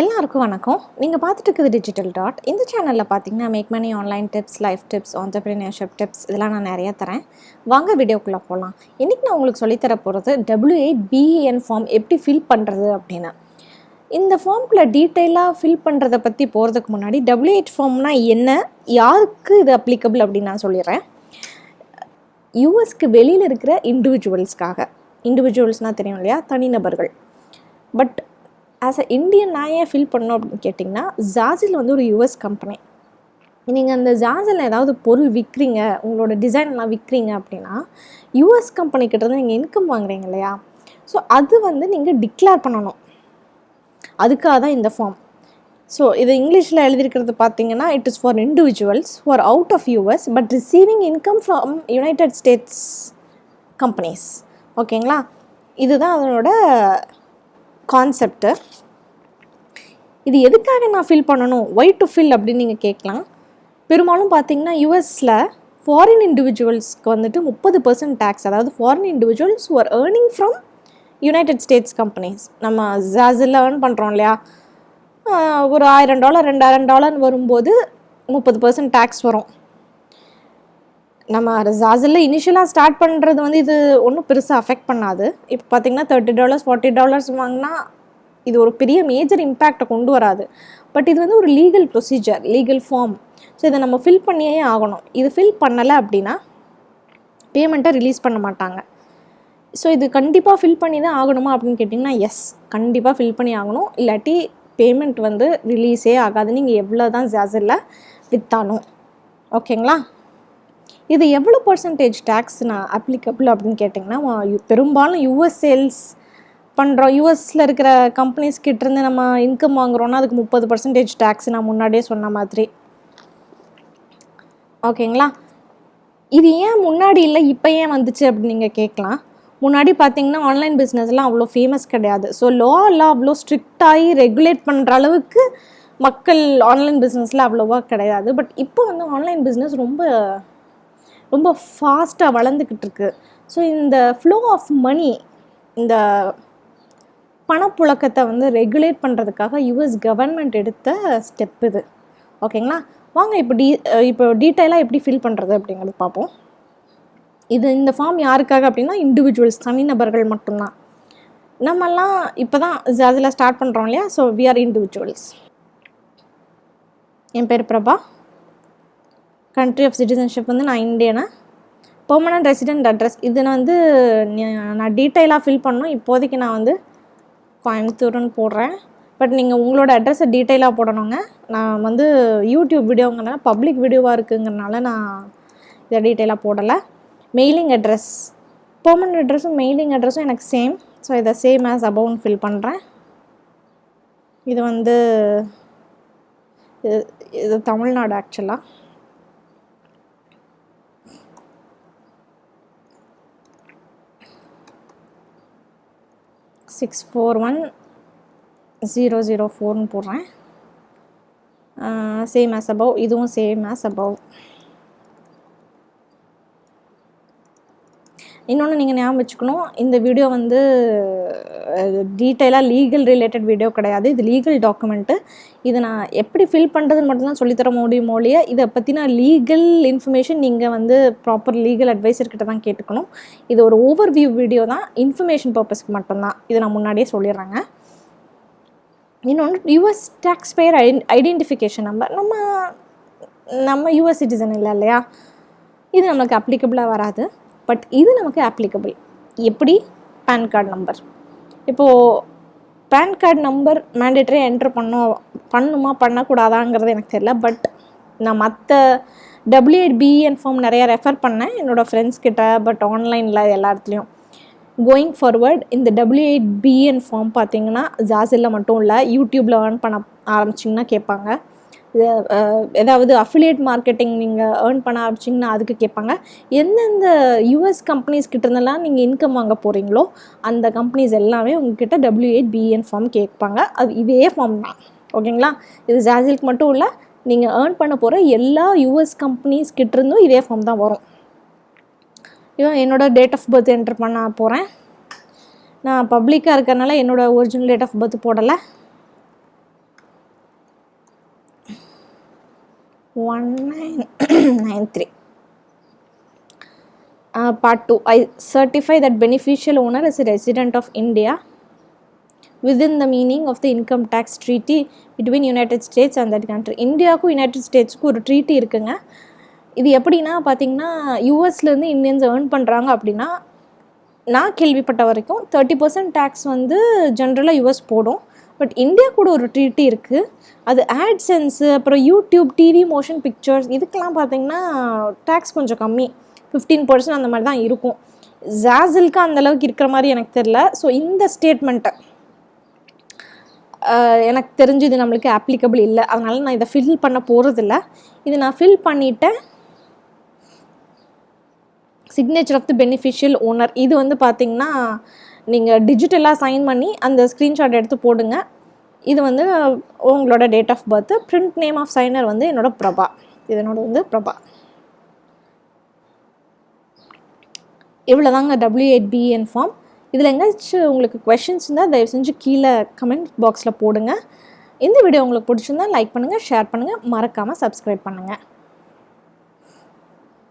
எல்லாருக்கும் வணக்கம். நீங்கள் பார்த்துட்டு இருக்குது டிஜிட்டல் டாட். இந்த சேனலில் பார்த்தீங்கன்னா make money online tips, life tips, entrepreneurship tips இதெல்லாம் நான் நிறையா தரேன். வாங்க வீடியோக்குள்ளே போகலாம். இன்றைக்கி நான் உங்களுக்கு சொல்லித்தர போகிறது w-8ben ஃபார்ம் எப்படி ஃபில் பண்ணுறது அப்படின்னு. இந்த ஃபார்முக்குள்ளே டீட்டெயிலாக ஃபில் பண்ணுறதை பற்றி போகிறதுக்கு முன்னாடி w-8 ஃபார்ம்னா என்ன, யாருக்கு இது அப்ளிகபிள் அப்படின்னு நான் சொல்லிடுறேன். யூஎஸ்க்கு வெளியில் இருக்கிற இண்டிவிஜுவல்ஸ்னால் தெரியும் இல்லையா, தனிநபர்கள். பட் ஆஸ் அ இந்தியன் நான் ஏன் ஃபில் பண்ணோம் அப்படின்னு கேட்டிங்கன்னா, Zazzle வந்து ஒரு யூஎஸ் கம்பெனி. நீங்கள் அந்த Zazzle ஏதாவது பொருள் விற்கிறீங்க, உங்களோட டிசைன்லாம் விற்கிறீங்க அப்படின்னா யூஎஸ் கம்பெனிக்கிட்டேருந்து நீங்கள் இன்கம் வாங்குறீங்க இல்லையா, ஸோ அது வந்து நீங்கள் டிக்ளேர் பண்ணணும். அதுக்காக தான் இந்த ஃபார்ம். ஸோ இது இங்கிலீஷில் எழுதியிருக்கிறது பார்த்தீங்கன்னா, it is for individuals who are out of US but receiving income from United States companies. ஓகேங்களா, இதுதான் அதனோட கான்செப்ட்டு. இது எதுக்காக நான் ஃபில் பண்ணணும், ஒய் டு ஃபில் அப்படின்னு நீங்கள் கேட்கலாம். பெரும்பாலும் பார்த்தீங்கன்னா யூஎஸில் ஃபாரின் இண்டிவிஜுவல்ஸ்க்கு வந்துட்டு 30% டேக்ஸ், அதாவது foreign individuals who R earning from United States companies. நம்ம Zazzle ஏர்ன் பண்ணுறோம் இல்லையா, ஒரு $1000 $2000 வரும்போது 30% டேக்ஸ் வரும். நம்ம Zazzle இனிஷியலாக ஸ்டார்ட் பண்ணுறது வந்து இது ஒன்றும் பெருசாக அஃபெக்ட் பண்ணாது. இப்போ பார்த்திங்கன்னா $30 $40 வாங்கினா இது ஒரு பெரிய மேஜர் இம்பேக்டை கொண்டு வராது. பட் இது வந்து ஒரு legal procedure, legal form. So இதை நம்ம ஃபில் பண்ணியே ஆகணும். இது ஃபில் பண்ணலை அப்படின்னா பேமெண்ட்டை ரிலீஸ் பண்ண மாட்டாங்க. ஸோ இது கண்டிப்பாக ஃபில் பண்ணி தான் ஆகணுமா அப்படின்னு கேட்டிங்கன்னா, எஸ், கண்டிப்பாக ஃபில் பண்ணி ஆகணும். இல்லாட்டி பேமெண்ட் வந்து ரிலீஸே ஆகாது, நீங்கள் எவ்வளோ தான் Zazzle விற்றாலும். ஓகேங்களா, இது எவ்வளோ பர்சன்டேஜ் டேக்ஸ் நான் அப்ளிகபிள் அப்படின்னு கேட்டிங்கன்னா, பெரும்பாலும் யூஎஸ் சேல்ஸ் பண்ணுறோம், யூஎஸில் இருக்கிற கம்பெனிஸ் கிட்டேருந்து நம்ம இன்கம் வாங்குகிறோன்னா அதுக்கு 30% டேக்ஸ் நான் முன்னாடியே சொன்ன மாதிரி. ஓகேங்களா, இது ஏன் முன்னாடி இல்லை இப்போ ஏன் வந்துச்சு அப்படின்னு நீங்கள் கேட்கலாம். முன்னாடி பார்த்தீங்கன்னா ஆன்லைன் பிஸ்னஸ்லாம் அவ்வளோ ஃபேமஸ் கிடையாது. ஸோ எல்லாம் அவ்வளோ ஸ்ட்ரிக்டாகி ரெகுலேட் பண்ணுற அளவுக்கு மக்கள் ஆன்லைன் பிஸ்னஸில் அவ்வளோவா கிடையாது. பட் இப்போ வந்து ஆன்லைன் பிஸ்னஸ் ரொம்ப ஃபாஸ்ட்டாக வளர்ந்துக்கிட்டு இருக்கு. ஸோ இந்த ஃப்ளோ ஆஃப் மணி, இந்த பணப்புழக்கத்தை வந்து ரெகுலேட் பண்ணுறதுக்காக யூஎஸ் கவர்மெண்ட் எடுத்த ஸ்டெப் இது. ஓகேங்களா, வாங்க இப்போ டீட்டெயிலாக எப்படி ஃபில் பண்ணுறது அப்படிங்கிறது பார்ப்போம். இந்த ஃபார்ம் யாருக்காக அப்படின்னா இண்டிவிஜுவல்ஸ், தனிநபர்கள் மட்டும்தான். நம்மெல்லாம் இப்போ தான் Zazzle ஸ்டார்ட் பண்ணுறோம் இல்லையா, ஸோ வி ஆர் இண்டிவிஜுவல்ஸ். என் பேர் பிரபா. கண்ட்ரி ஆஃப் சிட்டிசன்ஷிப் வந்து நான் இந்தியனா. பெர்மனன்ட் ரெசிடென்ட் அட்ரஸ் இது நான் டீட்டெயிலாக ஃபில் பண்ணணும். இப்போதைக்கு நான் வந்து கோயம்புத்தூர்னு போடுறேன். பட் நீங்கள் உங்களோட அட்ரஸை டீட்டெயிலாக போடணுங்க. நான் வந்து யூடியூப் வீடியோங்கிறனால பப்ளிக் வீடியோவாக இருக்குங்கிறனால நான் இதை டீட்டெயிலாக போடலை. மெயிலிங் அட்ரஸ், பெர்மனன்ட் அட்ரஸும் மெயிலிங் அட்ரஸும் எனக்கு சேம். ஸோ இதை சேம் ஆஸ் அபவுன்னு ஃபில் பண்ணுறேன். இது வந்து இது தமிழ்நாடு. ஆக்சுவலாக $641,004 போடுறேன். சேம் ஆஸ் அபவ், இதுவும் சேம் ஆஸ் அபவ். இன்னொன்று நீங்கள் ஞாபகம் வச்சுக்கணும், இந்த வீடியோ வந்து டீட்டெயிலாக லீகல் ரிலேட்டட் வீடியோ கிடையாது. இது லீகல் டாக்குமெண்ட்டு. இதை நான் எப்படி ஃபில் பண்ணுறதுன்னு மட்டும்தான் சொல்லித்தர முடியும் ஒழிய இதை பற்றின லீகல் இன்ஃபர்மேஷன் நீங்கள் வந்து ப்ராப்பர் லீகல் அட்வைசர்கிட்ட தான் கேட்டுக்கணும். இது ஒரு ஓவர்வியூ வீடியோ தான், இன்ஃபர்மேஷன் பர்பஸ்க்கு மட்டும்தான். இதை நான் முன்னாடியே சொல்லிடுறேங்க. இன்னொன்று, US taxpayer identification number. நம்ம யூஎஸ் சிட்டிசன் இல்லையா, இது நமக்கு அப்ளிகபிளாக வராது. பட் இது நமக்கு அப்ளிகபிள். எப்படி? PAN card number. இப்போது பேன் கார்டு நம்பர் மேண்டேட்டரியாக என்ட்ரு பண்ணுமா பண்ணக்கூடாதாங்கிறது எனக்கு தெரியல. பட் நான் மற்ற w-8ben ஃபார்ம் நிறையா ரெஃபர் பண்ணேன் என்னோடய ஃப்ரெண்ட்ஸ் கிட்ட. பட் ஆன்லைனில் எல்லா இடத்துலையும் கோயிங் ஃபார்வர்ட் இந்த w-8ben ஃபார்ம் பார்த்தீங்கன்னா Zazzle மட்டும் இல்லை, யூடியூப்பில் ஏர்ன் பண்ண ஆரம்பிச்சிங்கன்னா கேட்பாங்க. ஏதாவது அஃபிலியேட் மார்க்கெட்டிங் நீங்கள் ஏர்ன் பண்ண ஆரம்பிச்சிங்கன்னா அதுக்கு கேட்பாங்க. எந்தெந்த யூஎஸ் கம்பெனிஸ் கிட்டேருந்தெல்லாம் நீங்கள் இன்கம் வாங்க போகிறீங்களோ அந்த கம்பெனிஸ் எல்லாமே உங்ககிட்ட w-8ben ஃபார்ம் கேட்பாங்க. அது இதே ஃபார்ம் தான். ஓகேங்களா, இது Zazzleக்கு மட்டும் இல்லை, நீங்கள் ஏர்ன் பண்ண போகிற எல்லா யூஎஸ் கம்பெனிஸ் கிட்டேருந்தும் இதே ஃபார்ம் தான் வரும். என்னோடய டேட் ஆஃப் பர்த் என்ட்ரு பண்ண போகிறேன். நான் பப்ளிக்காக இருக்கிறனால என்னோடய ஒரிஜினல் டேட் ஆஃப் பர்த் போடலை. 1993. Part 2. I certify that beneficial owner is a resident of India within the meaning of the income tax treaty between United States and that country. இந்தியாவுக்கும் United ஸ்டேட்ஸ்க்கும் ஒரு treaty இருக்குங்க. இது எப்படின்னா பார்த்தீங்கன்னா, யூஎஸ்லேருந்து Indians earn பண்ணுறாங்க அப்படின்னா, நான் கேள்விப்பட்ட வரைக்கும் 30% டேக்ஸ் வந்து ஜென்ரலாக யூஎஸ் போடும். பட் இந்தியா கூட ஒரு ட்ரீட்டி இருக்குது. அது ஆட்சென்ஸு, அப்புறம் யூடியூப், டிவி, மோஷன் பிக்சர்ஸ் இதுக்கெலாம் பார்த்தீங்கன்னா டேக்ஸ் கொஞ்சம் கம்மி, 15% அந்த மாதிரி தான் இருக்கும். ஜாசிலுக்கு அந்தளவுக்கு இருக்கிற மாதிரி எனக்கு தெரில. ஸோ இந்த ஸ்டேட்மெண்ட்டை எனக்கு தெரிஞ்சு இது நம்மளுக்கு அப்ளிகபிள் இல்லை. அதனால் நான் இதை ஃபில் பண்ண போகிறதில்ல. இது நான் ஃபில் பண்ணிவிட்டேன். Signature of the beneficial owner இது வந்து பார்த்திங்கன்னா நீங்கள் டிஜிட்டலாக சைன் பண்ணி அந்த ஸ்க்ரீன்ஷாட் எடுத்து போடுங்க. இது வந்து உங்களோட date of birth. Print name of signer வந்து என்னோட பிரபா. இது என்னோட வந்து பிரபா. இவ்வளோதாங்க w-8ben ஃபார்ம். இதில் எங்கேயாச்சும் உங்களுக்கு கொஷின்ஸ் இருந்தால் தயவு செஞ்சு கீழே கமெண்ட் பாக்ஸில் போடுங்க. இந்த வீடியோ உங்களுக்கு பிடிச்சிருந்தால் லைக் பண்ணுங்கள், ஷேர் பண்ணுங்கள், மறக்காமல் சப்ஸ்கிரைப் பண்ணுங்கள்.